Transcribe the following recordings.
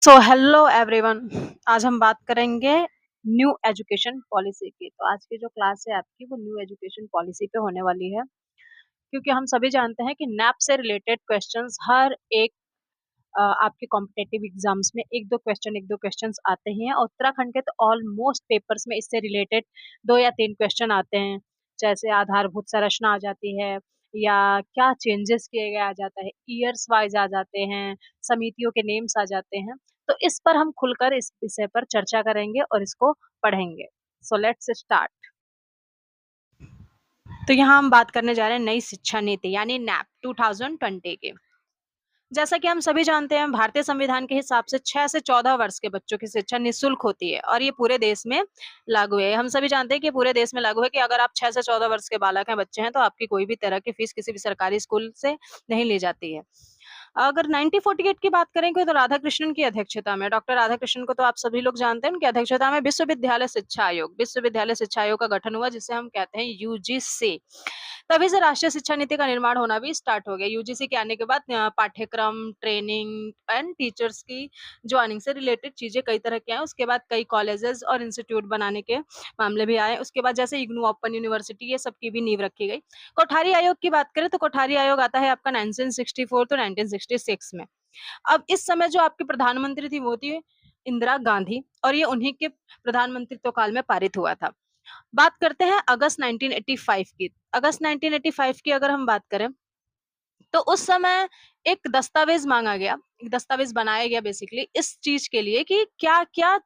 Hello everyone. आज हम बात करेंगे न्यू एजुकेशन पॉलिसी की। तो आज की जो क्लास है आपकी वो न्यू एजुकेशन पॉलिसी पे होने वाली है, क्योंकि हम सभी जानते हैं कि नैप से रिलेटेड क्वेश्चंस हर एक आपके कॉम्पिटेटिव एग्जाम्स में एक दो क्वेश्चंस आते ही हैं। और उत्तराखंड के तो ऑलमोस्ट पेपर्स में इससे रिलेटेड 2 या 3 क्वेश्चन आते हैं। जैसे आधारभूत संरचना आ जाती है, या क्या चेंजेस किए गए आ जाता है, ईयर्स वाइज आ जाते हैं, समितियों के नेम्स आ जाते हैं। तो इस पर हम खुलकर इस विषय पर चर्चा करेंगे और इसको पढ़ेंगे। So let's start. तो यहाँ हम बात करने जा रहे हैं नई शिक्षा नीति यानी नैप 2020 की। जैसा कि हम सभी जानते हैं, भारतीय संविधान के हिसाब से 6 से 14 वर्ष के बच्चों की शिक्षा निःशुल्क होती है और ये पूरे देश में लागू है। हम सभी जानते हैं कि पूरे देश में लागू है कि अगर आप 6 से 14 वर्ष के बालक हैं, बच्चे हैं, तो आपकी कोई भी तरह की फीस किसी भी सरकारी स्कूल से नहीं ली जाती है। अगर 1948 की बात करेंगे तो राधाकृष्णन की अध्यक्षता में, डॉक्टर राधाकृष्णन को तो आप सभी लोग जानते हैं, उनकी अध्यक्षता में विश्वविद्यालय शिक्षा आयोग का गठन हुआ, जिसे हम कहते हैं यूजीसी। तभी से राष्ट्रीय शिक्षा नीति का निर्माण होना भी स्टार्ट हो गया। यूजीसी के आने के बाद पाठ्यक्रम, ट्रेनिंग एंड टीचर्स की ज्वाइनिंग से रिलेटेड चीजें कई तरह के आए। उसके बाद कई कॉलेजेस और इंस्टीट्यूट बनाने के मामले भी आए। उसके बाद जैसे इग्नू, ओपन यूनिवर्सिटी, ये सब की भी नींव रखी गई। कोठारी आयोग की बात करें तो कोठारी आयोग आता है आपका 1964 to 1966 में। अब इस समय जो आपकी प्रधानमंत्री थी वो थी इंदिरा गांधी, और ये उन्हीं के प्रधानमंत्रित्व काल में पारित हुआ था। बात करते हैं अगस्त 1985 की। अगस्त 1985 की अगर हम बात करें तो उस समय एक दस्तावेज मांगा गया, एक दस्तावेज बनाया गया बेसिकली इस चीज के लिए कि क्या क्या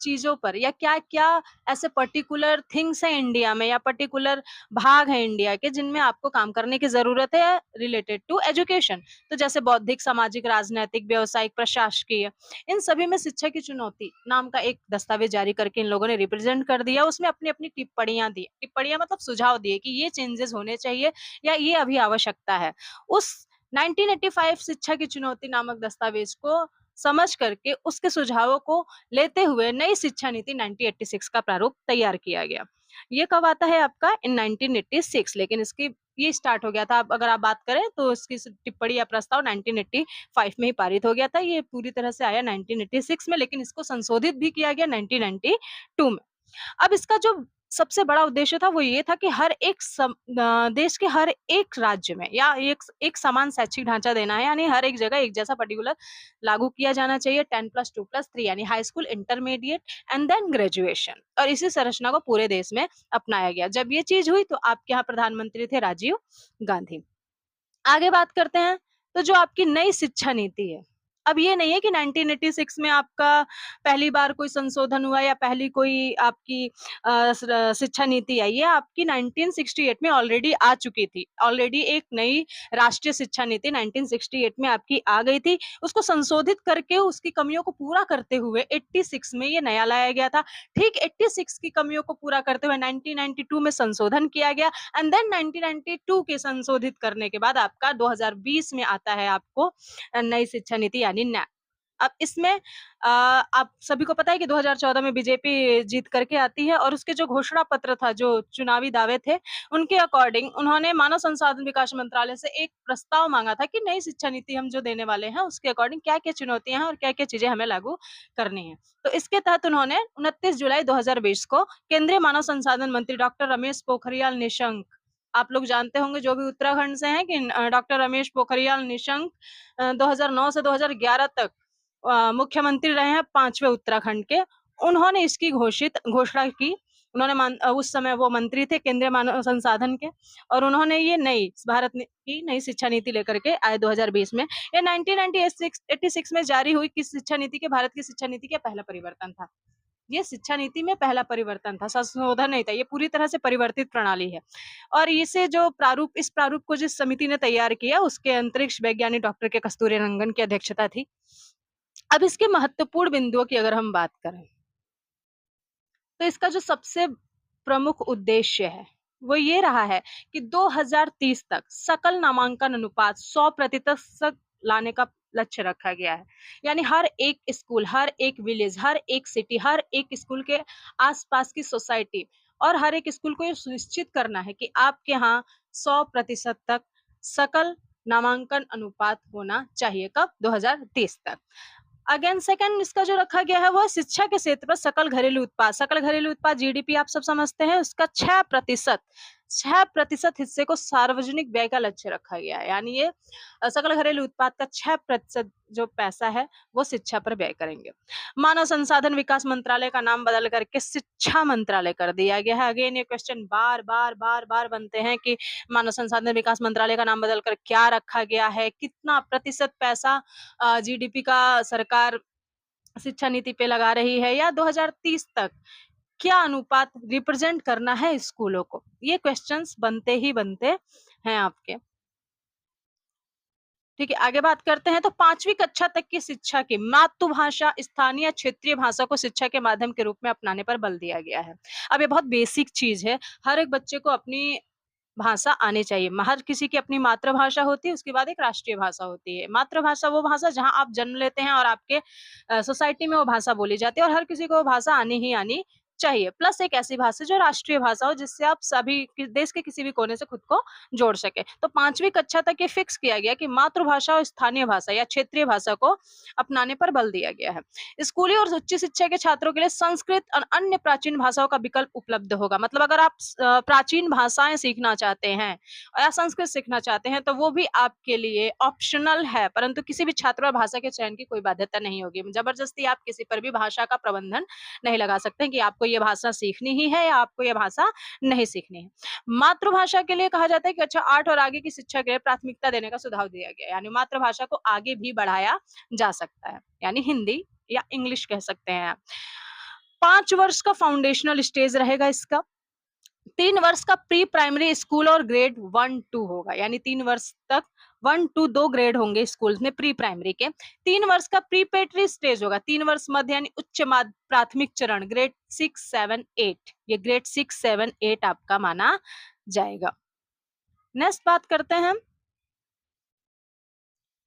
चीजों पर या क्या-क्या ऐसे पर्टिकुलर थिंग्स हैं इंडिया में, या पर्टिकुलर भाग हैं इंडिया के जिनमें आपको काम करने की ज़रूरत है रिलेटेड टू एजुकेशन। तो जैसे बौद्धिक, सामाजिक, राजनैतिक, व्यावसायिक, प्रशासकीय, इन सभी में शिक्षा की चुनौती नाम का एक दस्तावेज जारी करके इन लोगों ने रिप्रेजेंट कर दिया। उसमें अपनी-अपनी टिप्पणियाँ दी। टिप्पणियाँ मतलब सुझाव दिए कि ये चेंजेस होने चाहिए या ये अभी आवश्यकता है। उस 1985 शिक्षा की चुनौती नामक दस्तावेज को समझ करके उसके सुझावों को लेते हुए नई शिक्षा नीति 1986 का प्रारूप तैयार किया गया। ये कब आता है आपका इन 1986, लेकिन इसकी ये स्टार्ट हो गया था। अब अगर आप बात करें तो इसकी टिप्पणी या प्रस्ताव 1985 में ही पारित हो गया था। ये पूरी तरह से आया 1986 में, लेकिन इसको संशोधित भी किया गया 1992 में। अब इसका जो सबसे बड़ा उद्देश्य था वो ये था कि देश के हर एक राज्य में या एक समान शैक्षिक ढांचा देना है, यानी हर एक जगह एक जैसा पर्टिकुलर लागू किया जाना चाहिए। 10+2+3 यानी high school, intermediate and then graduation, और इसी संरचना को पूरे देश में अपनाया गया। जब ये चीज हुई तो आपके यहाँ प्रधानमंत्री थे राजीव गांधी। आगे बात करते हैं तो जो आपकी नई शिक्षा नीति है, अब ये नहीं है कि 1986 में आपका पहली बार कोई संशोधन हुआ या पहली कोई आपकी शिक्षा नीति आई। ये आपकी 1968 में ऑलरेडी आ चुकी थी। ऑलरेडी एक नई राष्ट्रीय शिक्षा नीति 1968 में आपकी आ गई थी। उसको संशोधित करके उसकी कमियों को पूरा करते हुए 86 में ये नया लाया गया था। ठीक 86 की कमियों को पूरा करते हुए 1992 में संशोधन किया गया, एंड देन 1992 के संशोधित करने के बाद आपका 2020 में आता है आपको नई शिक्षा नीति यानी नैप। अब इसमें आप सभी को पता है कि 2014 में बीजेपी जीत करके आती है, और उसके जो घोषणा पत्र था, जो चुनावी दावे थे, उनके अकॉर्डिंग उन्होंने मानव संसाधन विकास मंत्रालय से एक प्रस्ताव मांगा था कि नई शिक्षा नीति हम जो देने वाले हैं उसके अकॉर्डिंग क्या-क्या चुनौतियां हैं और क्या-क्या चीजें हमें लागू करनी है। तो इसके तहत उन्होंने 29 जुलाई 2020 को केंद्रीय मानव संसाधन मंत्री डॉक्टर रमेश पोखरियाल निशंक, आप लोग जानते होंगे जो भी उत्तराखंड से हैं, कि डॉक्टर रमेश पोखरियाल निशंक 2009 से 2011 तक मुख्यमंत्री रहे हैं 5वें उत्तराखंड के। उन्होंने इसकी घोषणा की। उस समय वो मंत्री थे केंद्रीय मानव संसाधन के, और उन्होंने ये नई भारत की नई शिक्षा नीति लेकर के आए 2020 में। ये 1986 में जारी हुई किस शिक्षा नीति के, भारत की शिक्षा नीति का पहला परिवर्तन था। ये शिक्षा नीति में पहला परिवर्तन था, संशोधन नहीं था। ये पूरी तरह से परिवर्तित प्रणाली है। और इसे जो इस प्रारूप को जिस समिति ने तैयार किया, उसके अंतरिक्ष वैज्ञानिक डॉक्टर के कस्तूरी रंगन की अध्यक्षता थी। अब इसके महत्वपूर्ण बिंदुओं की अगर हम बात करें तो इसका जो सबसे प्रमुख उद्देश्य है वो ये रहा है कि 2030 तक सकल नामांकन अनुपात 100% लाने का लक्ष्य रखा गया है। यानी हर एक स्कूल, हर एक विलेज, हर एक सिटी, हर एक स्कूल के आसपास की सोसाइटी और हर एक स्कूल को ये सुनिश्चित करना है कि आपके यहाँ 100% तक सकल नामांकन अनुपात होना चाहिए। कब? 2030 तक। अगेन सेकंड इसका जो रखा गया है वो है शिक्षा के क्षेत्र पर सकल घरेलू उत्पाद। सकल घरेलू उत्पाद जीडीपी आप सब समझते हैं, उसका 6% 6% हिस्से को सार्वजनिक व्यय का लक्ष्य रखा गया है। यानी ये सकल घरेलू उत्पाद का 6% जो पैसा है वो शिक्षा पर व्यय करेंगे। मानव संसाधन विकास मंत्रालय का नाम बदल करके शिक्षा मंत्रालय कर दिया गया है। अगेन ये क्वेश्चन बार बार बार बार बनते हैं कि मानव संसाधन विकास मंत्रालय का नाम बदल कर क्या रखा गया है, कितना प्रतिशत पैसा जीडीपी का सरकार शिक्षा नीति पे लगा रही है, या 2030 तक क्या अनुपात रिप्रेजेंट करना है स्कूलों को। ये क्वेश्चंस बनते ही बनते हैं आपके। ठीक है, आगे बात करते हैं। तो 5वीं कक्षा तक की शिक्षा की मातृभाषा, स्थानीय क्षेत्रीय भाषा को शिक्षा के माध्यम के रूप में अपनाने पर बल दिया गया है। अब ये बहुत बेसिक चीज है, हर एक बच्चे को अपनी भाषा आनी चाहिए। हर किसी की अपनी मातृभाषा होती है, उसके बाद एक राष्ट्रीय भाषा होती है। मातृभाषा वो भाषा जहाँ आप जन्म लेते हैं और आपके सोसाइटी में वो भाषा बोली जाती है, और हर किसी को वो भाषा आनी ही आनी चाहिए। प्लस एक ऐसी भाषा जो राष्ट्रीय भाषा हो, जिससे आप सभी देश के किसी भी कोने से खुद को जोड़ सके। तो 5वीं कक्षा तक ये फिक्स किया गया कि मातृभाषा और स्थानीय भाषा या क्षेत्रीय भाषा को अपनाने पर बल दिया गया है। स्कूली और उच्च शिक्षा के छात्रों के लिए संस्कृत और अन्य प्राचीन भाषाओं का विकल्प उपलब्ध होगा। मतलब अगर आप प्राचीन भाषाएं सीखना चाहते हैं या संस्कृत सीखना चाहते हैं, तो वो भी आपके लिए ऑप्शनल है, परंतु किसी भी छात्र और भाषा के चयन की कोई बाध्यता नहीं होगी। जबरदस्ती आप किसी पर भी भाषा का प्रबंधन नहीं लगा सकते हैं कि आपको ये भाषा सीखनी ही है या आपको ये भाषा नहीं सीखनी है। मातृभाषा के लिए कहा जाता है कि अच्छा 8 और आगे की शिक्षा के लिए प्राथमिकता देने का सुझाव दिया गया है। यानी मातृभाषा को आगे भी बढ़ाया जा सकता है, यानी हिंदी या इंग्लिश कह सकते हैं आप। 5 वर्ष का फाउंडेशनल स्टेज रहेगा इसका। 3 वर्ष का प्री प्राइमरी स्कूल और ग्रेड 1-2 होगा, यानी 3 वर्ष तक 1-2 2 ग्रेड होंगे स्कूल्स में प्री प्राइमरी के। 3 वर्ष का प्रीपेटरी स्टेज होगा, 3 वर्ष मध्य यानी उच्च प्राथमिक चरण, ग्रेड 6, 7, 8। ये ग्रेड 6, 7, 8 आपका माना जाएगा। नेक्स्ट बात करते हैं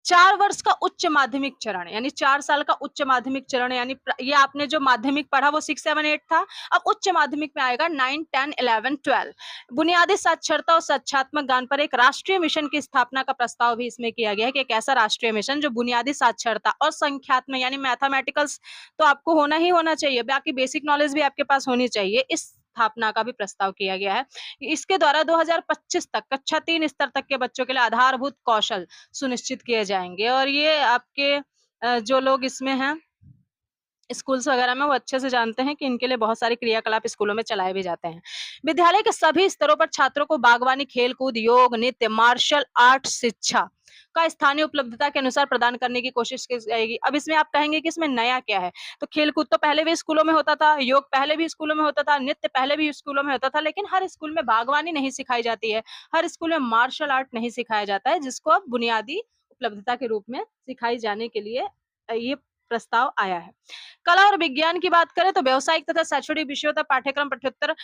4 वर्ष का उच्च माध्यमिक चरण, यानी 4 साल का उच्च माध्यमिक चरण, यानी ये आपने जो माध्यमिक पढ़ा वो 6, 7, 8 था। अब उच्च माध्यमिक में आएगा 9, 10, 11, 12। बुनियादी साक्षरता और शिक्षात्मक ज्ञान पर एक राष्ट्रीय मिशन की स्थापना का प्रस्ताव भी इसमें किया गया है कि एक ऐसा राष्ट्रीय मिशन जो बुनियादी साक्षरता और संख्यात्मक यानी मैथमेटिकल्स तो आपको होना ही होना चाहिए, बाकी बेसिक नॉलेज भी आपके पास होनी चाहिए, इस स्थापना का भी प्रस्ताव किया गया है। इसके द्वारा 2025 तक कक्षा 3 स्तर तक के बच्चों के लिए आधारभूत कौशल सुनिश्चित किए जाएंगे, और ये आपके जो लोग इसमें हैं स्कूल्स वगैरह में, वो अच्छे से जानते हैं कि इनके लिए बहुत सारे क्रियाकलाप स्कूलों में चलाए भी जाते हैं। विद्यालय के सभी स्तरों पर छात्रों को बागवानी, खेलकूद, योग, नृत्य, मार्शल आर्ट शिक्षा का स्थानीय उपलब्धता के अनुसार प्रदान करने की कोशिश की जाएगी। अब इसमें आप कहेंगे कि इसमें नया क्या है? तो खेलकूद तो पहले भी स्कूलों में होता था, योग पहले भी स्कूलों में होता था, नृत्य पहले भी स्कूलों में होता था, लेकिन हर स्कूल में बागवानी नहीं सिखाई जाती है, हर स्कूल में मार्शल आर्ट नहीं सिखाया जाता है, जिसको अब बुनियादी उपलब्धता के रूप में सिखाई जाने के लिए ये प्रस्ताव आया है। कला और विज्ञान की बात करें तो व्यावसायिक तथा शैक्षणिक विषयों तक पाठ्यक्रम पठ्येतर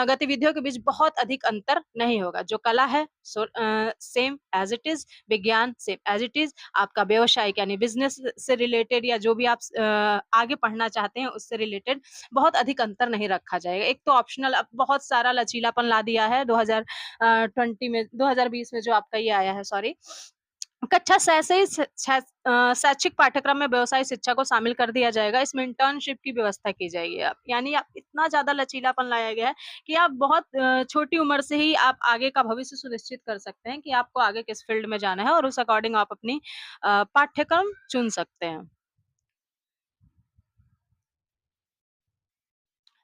गतिविधियों के बीच बहुत अधिक अंतर नहीं होगा। जो कला है सेम एज इट इज, विज्ञान सेम एज इट इज, आपका व्यवसायिक यानी बिजनेस से रिलेटेड या जो भी आप आगे पढ़ना चाहते हैं उससे रिलेटेड बहुत अधिक अंतर नहीं रखा जाएगा। एक तो ऑप्शनल अब बहुत सारा लचीलापन ला दिया है 2020 में, 2020 में जो आपका ये आया है, सॉरी, कक्षा 6 से ही शैक्षिक पाठ्यक्रम में व्यवसाय शिक्षा को शामिल कर दिया जाएगा। इसमें इंटर्नशिप की व्यवस्था की जाएगी। आप यानी आप इतना ज्यादा लचीलापन लाया गया है कि आप बहुत छोटी उम्र से ही आप आगे का भविष्य सुनिश्चित कर सकते हैं कि आपको आगे किस फील्ड में जाना है, और उस अकॉर्डिंग आप अपनी पाठ्यक्रम चुन सकते हैं।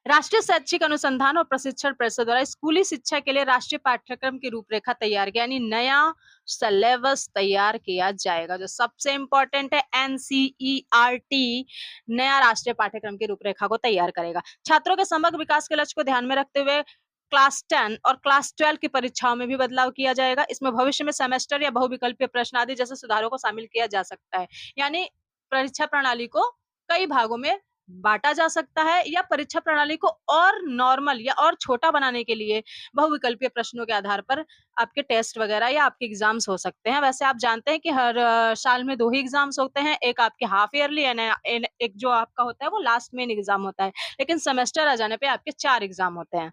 राष्ट्रीय शैक्षिक अनुसंधान और प्रशिक्षण परिषद द्वारा स्कूली शिक्षा के लिए राष्ट्रीय पाठ्यक्रम की रूपरेखा तैयार किया, यानी नया सिलेबस तैयार किया जाएगा। जो सबसे इंपॉर्टेंट है, एनसीईआरटी नया राष्ट्रीय पाठ्यक्रम की रूपरेखा को तैयार करेगा। छात्रों के समग्र विकास के लक्ष्य को ध्यान में रखते हुए क्लास 10 और क्लास 12 की परीक्षाओं में भी बदलाव किया जाएगा। इसमें भविष्य में सेमेस्टर या बहुविकल्पीय प्रश्न आदि जैसे सुधारों को शामिल किया जा सकता है। यानी परीक्षा प्रणाली को कई भागों में बांटा जा सकता है, या परीक्षा प्रणाली को और नॉर्मल या और छोटा बनाने के लिए बहुविकल्पीय प्रश्नों के आधार पर आपके टेस्ट वगैरह या आपके एग्जाम्स हो सकते हैं। वैसे आप जानते हैं कि हर साल में 2 ही एग्जाम्स होते हैं, एक आपके हाफ ईयरली एक जो आपका होता है वो लास्ट मेन एग्जाम होता है, लेकिन सेमेस्टर आ जाने पे आपके 4 एग्जाम होते हैं।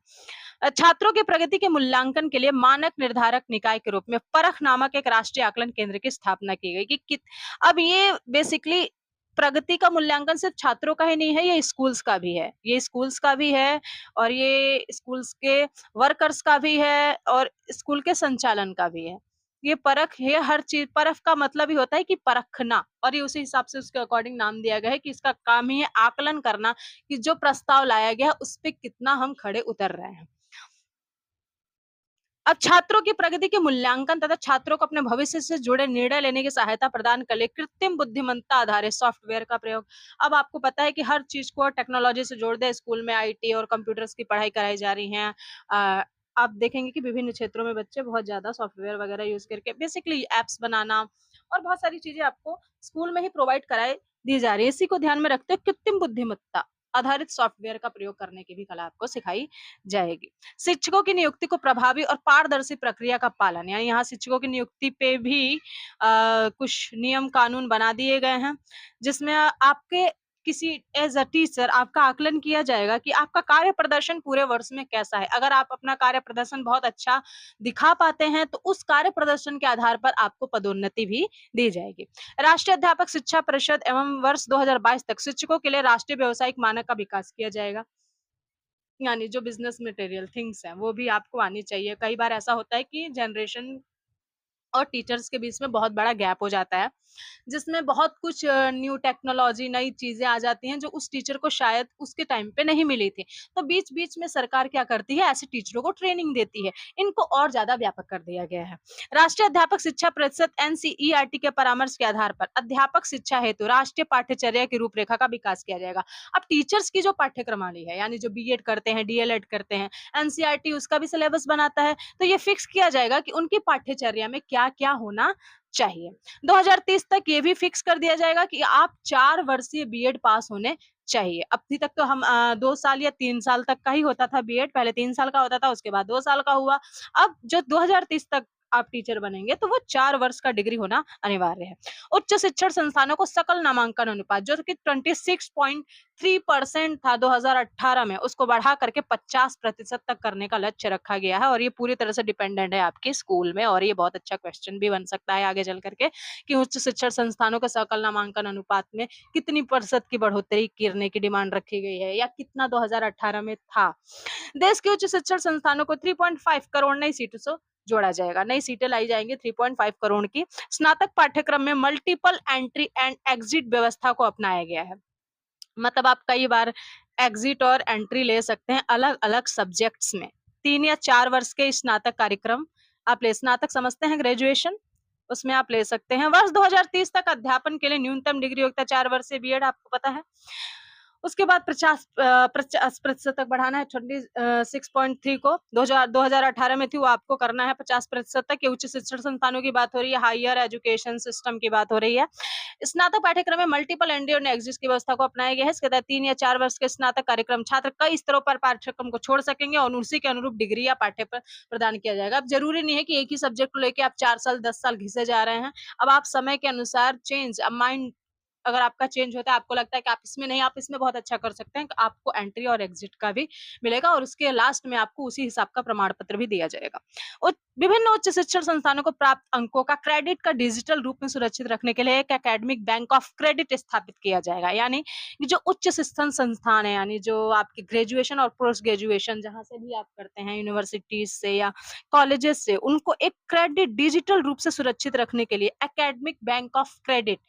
छात्रों की प्रगति के मूल्यांकन के लिए मानक निर्धारक निकाय के रूप में परख नामक एक राष्ट्रीय आकलन केंद्र की स्थापना की गई। अब ये बेसिकली प्रगति का मूल्यांकन सिर्फ छात्रों का ही नहीं है, ये स्कूल्स का भी है। ये स्कूल्स का भी है और ये स्कूल्स के वर्कर्स का भी है और स्कूल के संचालन का भी है। ये परख है, हर चीज़ परख का मतलब ही होता है कि परखना, और ये उसी हिसाब से उसके अकॉर्डिंग नाम दिया गया है कि इसका काम ही है आकलन करना कि जो प्रस्ताव लाया गया है, उस पे कितना हम खड़े उतर रहे हैं। अब छात्रों की प्रगति के मूल्यांकन तथा छात्रों को अपने भविष्य से जुड़े निर्णय लेने की सहायता प्रदान के लिए कृत्रिम बुद्धिमत्ता आधारित सॉफ्टवेयर का प्रयोग। अब आपको पता है कि हर चीज को टेक्नोलॉजी से जोड़ दे, स्कूल में आईटी और कंप्यूटर्स की पढ़ाई कराई जा रही है। आप देखेंगे कि विभिन्न क्षेत्रों में बच्चे बहुत ज्यादा सॉफ्टवेयर वगैरह यूज करके बेसिकली एप्स बनाना और बहुत सारी चीजें आपको स्कूल में ही प्रोवाइड कराई दी जा रही है। इसी को ध्यान में रखते हुए कृत्रिम बुद्धिमत्ता आधारित सॉफ्टवेयर का प्रयोग करने की भी कला आपको सिखाई जाएगी। शिक्षकों की नियुक्ति को प्रभावी और पारदर्शी प्रक्रिया का पालन, यानी यहाँ शिक्षकों की नियुक्ति पे भी कुछ नियम कानून बना दिए गए हैं, जिसमें आपके किसी एज अ टीचर आपका आकलन किया जाएगा कि आपका कार्य प्रदर्शन पूरे वर्ष में कैसा है। अगर आप अपना कार्य प्रदर्शन बहुत अच्छा दिखा पाते हैं तो उस कार्य प्रदर्शन के आधार पर आपको पदोन्नति भी दी जाएगी। राष्ट्रीय अध्यापक शिक्षा परिषद एवं वर्ष 2022 तक शिक्षकों के लिए राष्ट्रीय व्यावसायिक मानक का विकास किया जाएगा। यानी जो बिज़नेस मटेरियल थिंग्स हैं, वो भी आपको आनी चाहिए। कई बार ऐसा होता है कि जनरेशन और टीचर्स के बीच में बहुत बड़ा गैप हो जाता है, जिसमें बहुत कुछ न्यू टेक्नोलॉजी, नई चीज़ें आ जाती हैं, जो उस टीचर को शायद उसके टाइम पे नहीं मिली थी। तो बीच-बीच में सरकार क्या करती है, ऐसे टीचरों को ट्रेनिंग देती है। इनको और ज़्यादा व्यापक कर दिया गया है। राष्ट्रीय अध्यापक शिक्षा परिषद एनसीईआरटी के परामर्श के आधार पर अध्यापक शिक्षा हेतु राष्ट्रीय पाठ्यचर्या की रूपरेखा का विकास किया जाएगा। अब टीचर्स की जो पाठ्यक्रमावली है, यानी जो बीएड करते हैं, डीएलएड करते हैं, एनसीईआरटी उसका भी सिलेबस बनाता है। तो ये फिक्स किया जाएगा कि उनकी पाठ्यचर्या में क्या-क्या होना चाहिए। 2030 तक ये भी फिक्स कर दिया जाएगा कि आप 4 वर्षीय बीएड पास होने चाहिए। अभी तक तो हम 2 साल या 3 साल तक का ही होता था बीएड, पहले 3 साल का होता था, उसके बाद 2 साल का हुआ। अब जो 2030 तक आप टीचर बनेंगे तो वो 4 वर्ष का डिग्री होना अनिवार्य है। उच्च शिक्षण संस्थानों को सकल नामांकन अनुपात जो कि 26.3% था 2018 में, उसको बढ़ा करके 50% तक करने का लक्ष्य रखा गया है और ये पूरी तरह से डिपेंडेंट है आपके स्कूल में। और ये बहुत अच्छा क्वेश्चन भी बन सकता है आगे चल करके कि उच्च शिक्षण संस्थानों के सकल नामांकन अनुपात में कितनी प्रतिशत की बढ़ोतरी करने की डिमांड रखी गई है या कितना 2018 में था। देश के उच्च शिक्षण संस्थानों को 3.5 करोड़ नई सीटों से जोड़ा जाएगा। नई सीटें लाई जाएंगी 3.5 करोड़ की। स्नातक पाठ्यक्रम में मल्टीपल एंट्री एंड एग्जिट व्यवस्था को अपनाया गया है। मतलब आप कई बार एग्जिट और एंट्री ले सकते हैं अलग-अलग सब्जेक्ट्स में। 3 या 4 वर्ष के स्नातक कार्यक्रम आप ले स्नातक समझते हैं ग्रेजुएशन? उसमें आप ले सकते हैं। वर्ष 2030 तक अध्यापन के लिए न्यूनतम डिग्री योग्यता 4 वर्षीय बीएड आपको पता है। उसके बाद 50% तक बढ़ाना है 26.3 को 2018 में थी वो आपको करना है 50% तक। ये उच्च शिक्षण संस्थानों की बात हो रही है, हायर एजुकेशन सिस्टम की बात हो रही है। स्नातक पाठ्यक्रम में मल्टीपल एंट्री और एग्जिट की व्यवस्था को अपनाया गया है। इसके तहत 3 या 4 वर्ष के स्नातक कार्यक्रम छात्र कई स्तरों पर पाठ्यक्रम को छोड़ सकेंगे और उसी के अनुरूप डिग्री या पाठ्य प्रदान किया जाएगा। अब जरूरी नहीं है कि एक ही सब्जेक्ट को लेके आप 4 साल 10 साल घिसे जा रहे हैं। अब आप समय के अनुसार माइंड अगर आपका चेंज होता है, आपको लगता है कि आप इसमें नहीं, आप इसमें बहुत अच्छा कर सकते हैं, तो आपको एंट्री और एग्जिट का भी मिलेगा और उसके लास्ट में आपको उसी हिसाब का प्रमाण पत्र भी दिया जाएगा। विभिन्न उच्च शिक्षण संस्थानों को प्राप्त अंकों का क्रेडिट का डिजिटल रूप में सुरक्षित रखने के लिए एक एकेडमिक बैंक ऑफ क्रेडिट स्थापित किया जाएगा। यानी कि जो उच्च शिक्षण संस्थान है, यानी जो आपके ग्रेजुएशन और पोस्ट ग्रेजुएशन जहाँ से भी आप करते हैं, यूनिवर्सिटीज से या कॉलेजेस से, उनको एक क्रेडिट डिजिटल रूप से सुरक्षित रखने के लिए एकेडमिक बैंक ऑफ क्रेडिट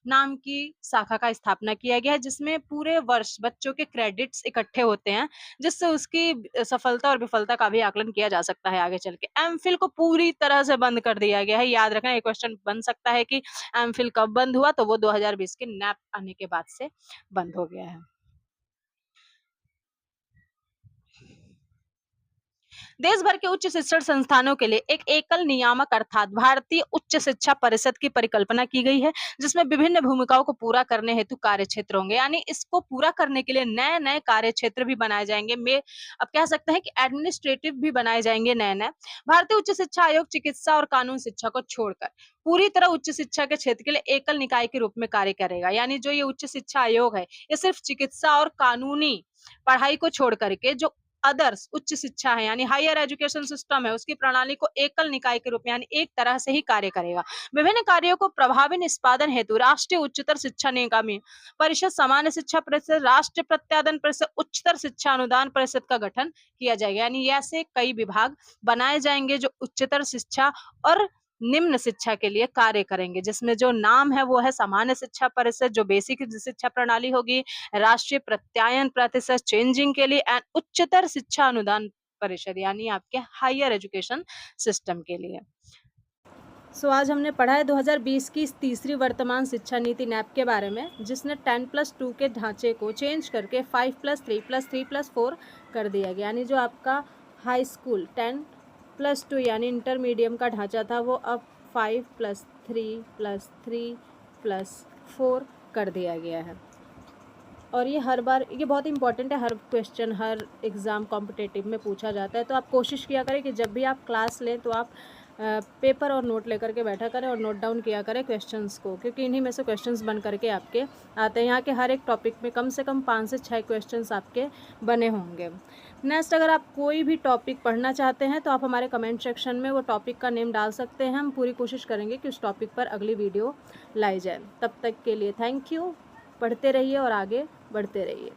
नाम की शाखा का स्थापना किया गया है, जिसमें पूरे वर्ष बच्चों के क्रेडिट्स इकट्ठे होते हैं, जिससे उसकी सफलता और विफलता का भी आकलन किया जा सकता है आगे चल के। एमफिल को पूरी तरह से बंद कर दिया गया है। याद रखना, ये क्वेश्चन बन सकता है कि एमफिल कब बंद हुआ, तो वो 2020 के नैप आने के बाद से बंद हो गया है। देश भर के उच्च शिक्षण संस्थानों के लिए एक एकल नियामक अर्थात भारतीय उच्च शिक्षा परिषद की परिकल्पना की गई है, जिसमें विभिन्न भूमिकाओं को पूरा करने हेतु कार्य क्षेत्र होंगे। यानी इसको पूरा करने के लिए नए नए कार्य क्षेत्र भी बनाए जाएंगे। में अब कह सकते हैं कि एडमिनिस्ट्रेटिव भी बनाए जाएंगे नए नए। भारतीय उच्च शिक्षा आयोग चिकित्सा और कानून शिक्षा को छोड़कर पूरी तरह उच्च शिक्षा के क्षेत्र के लिए एकल निकाय के रूप में कार्य करेगा। यानी जो ये उच्च शिक्षा आयोग है, ये सिर्फ चिकित्सा और कानूनी पढ़ाई को छोड़ करके जो अदर्स उच्च शिक्षा है यानी हायर एजुकेशन सिस्टम है, उसकी प्रणाली को एकल निकाय के रूप में यानी एक तरह से ही कार्य करेगा। विभिन्न कार्यों को प्रभावी निष्पादन हेतु राष्ट्रीय उच्चतर शिक्षा निगम परिषद, सामान्य शिक्षा परिषद, राष्ट्रीय प्रत्यादन परिषद, उच्चतर शिक्षा अनुदान परिषद का गठन किया जाएगा। यानी ऐसे कई विभाग बनाए जाएंगे जो उच्चतर शिक्षा और निम्न शिक्षा के लिए कार्य करेंगे, जिसमें जो नाम है वो है सामान्य शिक्षा परिषद जो बेसिक शिक्षा प्रणाली होगी, राष्ट्रीय प्रत्यायन प्रतिशत चेंजिंग के लिए एंड उच्चतर शिक्षा अनुदान परिषद यानी आपके हायर एजुकेशन सिस्टम के लिए। आज हमने पढ़ा है 2020 की इस तीसरी वर्तमान शिक्षा नीति नैप के बारे में, जिसने 10+2 के ढांचे को चेंज करके 5+3+3+4 कर दिया गया। यानी जो आपका हाई स्कूल 10+2 यानी इंटरमीडियम का ढांचा था वो अब 5+3+3+4 कर दिया गया है। और ये हर बार ये बहुत इंपॉर्टेंट है, हर क्वेश्चन हर एग्ज़ाम कॉम्पिटिटिव में पूछा जाता है। तो आप कोशिश किया करें कि जब भी आप क्लास लें तो आप पेपर और नोट लेकर के बैठा करें और नोट डाउन किया करें क्वेश्चंस को, क्योंकि इन्हीं में से क्वेश्चंस बन करके आपके आते हैं। यहाँ के हर एक टॉपिक में कम से कम 5 से 6 क्वेश्चंस आपके बने होंगे। नेक्स्ट, अगर आप कोई भी टॉपिक पढ़ना चाहते हैं तो आप हमारे कमेंट सेक्शन में वो टॉपिक का नेम डाल सकते हैं। हम पूरी कोशिश करेंगे कि उस टॉपिक पर अगली वीडियो लाई जाए। तब तक के लिए थैंक यू। पढ़ते रहिए और आगे बढ़ते रहिए।